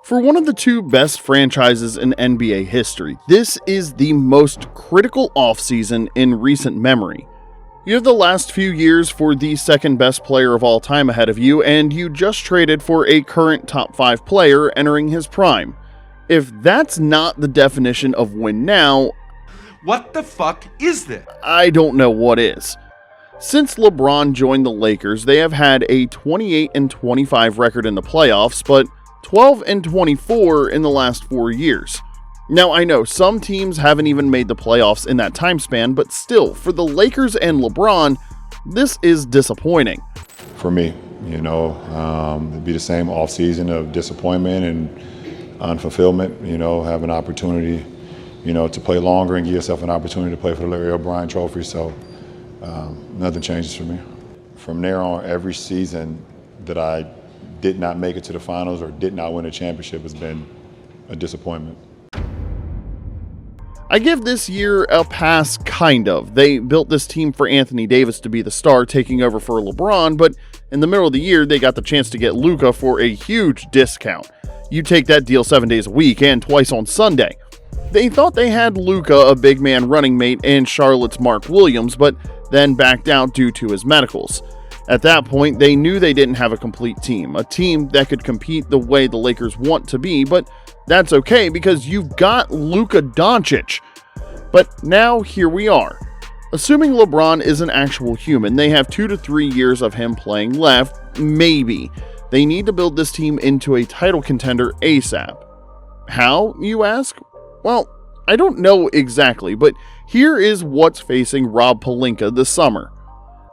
For one of the two best franchises in NBA history, this is the most critical offseason in recent memory. You have the last few years for the second best player of all time ahead of you, and you just traded for a current top 5 player entering his prime. If that's not the definition of win now, what the fuck is this? I don't know what is. Since LeBron joined the Lakers, they have had a 28-25 record in the playoffs, but 12-24 in the last 4 years. Now, I know some teams haven't even made the playoffs in that time span, but still, for the Lakers and LeBron, this is disappointing. For me, it'd be the same offseason of disappointment and unfulfillment, have an opportunity, to play longer and give yourself an opportunity to play for the Larry O'Brien Trophy, so nothing changes for me. From there on, every season that I did not make it to the finals or did not win a championship has been a disappointment. I give this year a pass, kind of. They built this team for Anthony Davis to be the star, taking over for LeBron, but in the middle of the year, they got the chance to get Luka for a huge discount. You take that deal 7 days a week and twice on Sunday. They thought they had Luka, a big man running mate, in Charlotte's Mark Williams, but then backed out due to his medicals. At that point, they knew they didn't have a complete team, a team that could compete the way the Lakers want to be, but that's okay because you've got Luka Doncic. But now here we are. Assuming LeBron is an actual human, they have 2 to 3 years of him playing left, maybe. They need to build this team into a title contender ASAP. How, you ask? Well, I don't know exactly, but here is what's facing Rob Pelinka this summer.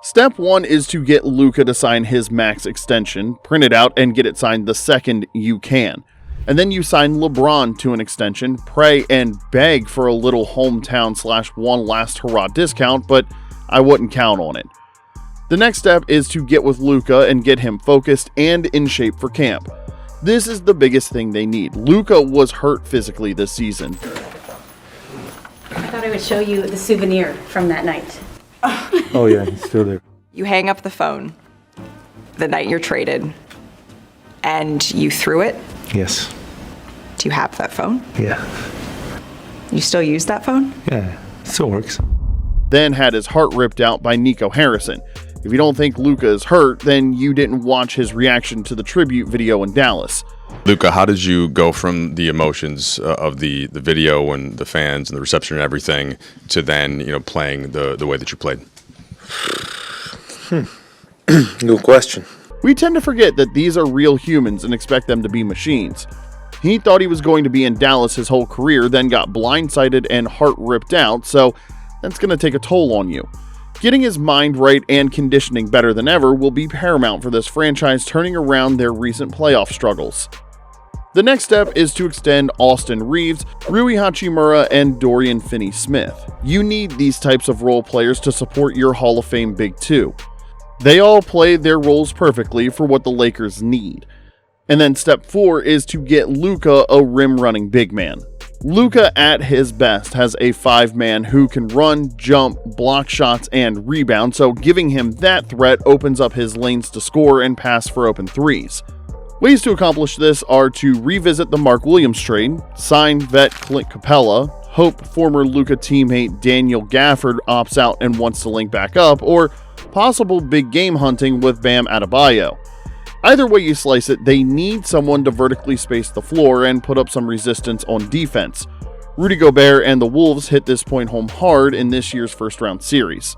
Step 1 is to get Luka to sign his max extension, print it out, and get it signed the second you can. And then you sign LeBron to an extension, pray and beg for a little hometown/one last hurrah discount, but I wouldn't count on it. The next step is to get with Luka and get him focused and in shape for camp. This is the biggest thing they need. Luka was hurt physically this season. I thought I would show you the souvenir from that night. Oh yeah, he's still there. You hang up the phone the night you're traded and you threw it? Yes. Do you have that phone? Yeah. You still use that phone? Yeah, it still works. Then had his heart ripped out by Nico Harrison. If you don't think Luka is hurt, then you didn't watch his reaction to the tribute video in Dallas. Luka, how did you go from the emotions of the video and the fans and the reception and everything to then, playing the way that you played? Good question. We tend to forget that these are real humans and expect them to be machines. He thought he was going to be in Dallas his whole career, then got blindsided and heart ripped out, so that's going to take a toll on you. Getting his mind right and conditioning better than ever will be paramount for this franchise turning around their recent playoff struggles. The next step is to extend Austin Reeves, Rui Hachimura, and Dorian Finney-Smith. You need these types of role players to support your Hall of Fame Big Two. They all play their roles perfectly for what the Lakers need. And then step 4 is to get Luka a rim-running big man. Luka at his best has a 5-man who can run, jump, block shots, and rebound, so giving him that threat opens up his lanes to score and pass for open threes. Ways to accomplish this are to revisit the Mark Williams trade, sign vet Clint Capella, hope former Luka teammate Daniel Gafford opts out and wants to link back up, or possible big game hunting with Bam Adebayo. Either way you slice it, they need someone to vertically space the floor and put up some resistance on defense. Rudy Gobert and the Wolves hit this point home hard in this year's first-round series.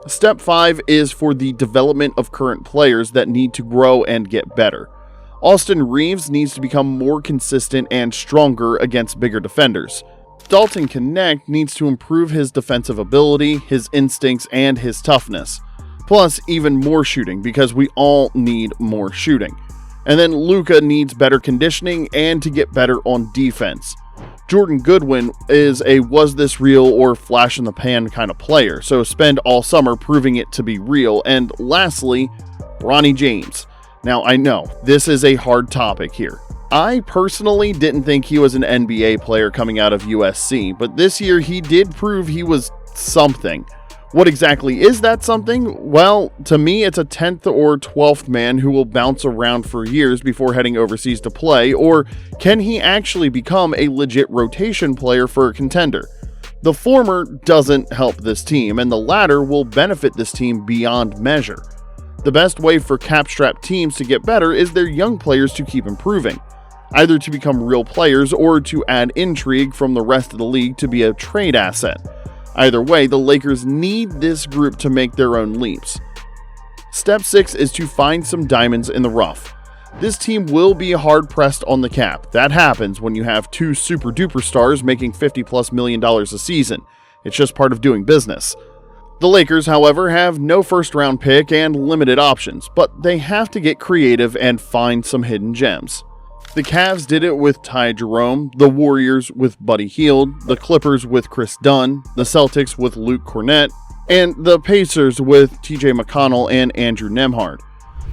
Step 5 is for the development of current players that need to grow and get better. Austin Reeves needs to become more consistent and stronger against bigger defenders. Dalton Connect needs to improve his defensive ability, his instincts, and his toughness. Plus, even more shooting, because we all need more shooting. And then Luka needs better conditioning and to get better on defense. Jordan Goodwin is a was this real or flash in the pan kind of player, so spend all summer proving it to be real. And lastly, Bronny James. Now I know, this is a hard topic here. I personally didn't think he was an NBA player coming out of USC, but this year he did prove he was something. What exactly is that something? Well, to me, it's a 10th or 12th man who will bounce around for years before heading overseas to play, or can he actually become a legit rotation player for a contender? The former doesn't help this team, and the latter will benefit this team beyond measure. The best way for cap-strapped teams to get better is their young players to keep improving, either to become real players or to add intrigue from the rest of the league to be a trade asset. Either way, the Lakers need this group to make their own leaps. Step 6 is to find some diamonds in the rough. This team will be hard pressed on the cap. That happens when you have two super duper stars making $50+ million a season. It's just part of doing business. The Lakers, however, have no first round pick and limited options, but they have to get creative and find some hidden gems. The Cavs did it with Ty Jerome, the Warriors with Buddy Hield, the Clippers with Chris Dunn, the Celtics with Luke Cornett, and the Pacers with TJ McConnell and Andrew Nembhard.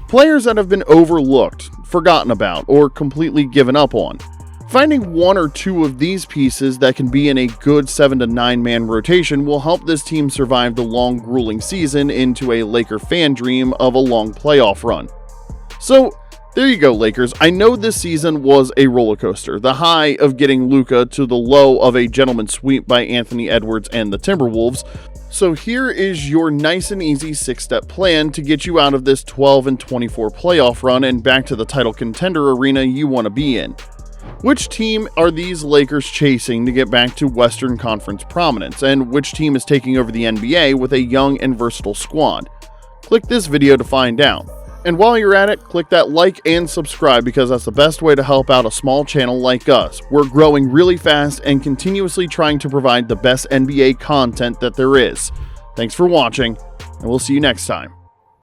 Players that have been overlooked, forgotten about, or completely given up on. Finding one or two of these pieces that can be in a good 7 to 9 man rotation will help this team survive the long, grueling season into a Laker fan dream of a long playoff run. So, there you go, Lakers. I know this season was a roller coaster. The high of getting Luka to the low of a gentleman's sweep by Anthony Edwards and the Timberwolves. So here is your nice and easy 6-step plan to get you out of this 12-24 playoff run and back to the title contender arena you want to be in. Which team are these Lakers chasing to get back to Western Conference prominence, and which team is taking over the NBA with a young and versatile squad? Click this video to find out. And while you're at it, click that like and subscribe because that's the best way to help out a small channel like us. We're growing really fast and continuously trying to provide the best NBA content that there is. Thanks for watching, and we'll see you next time.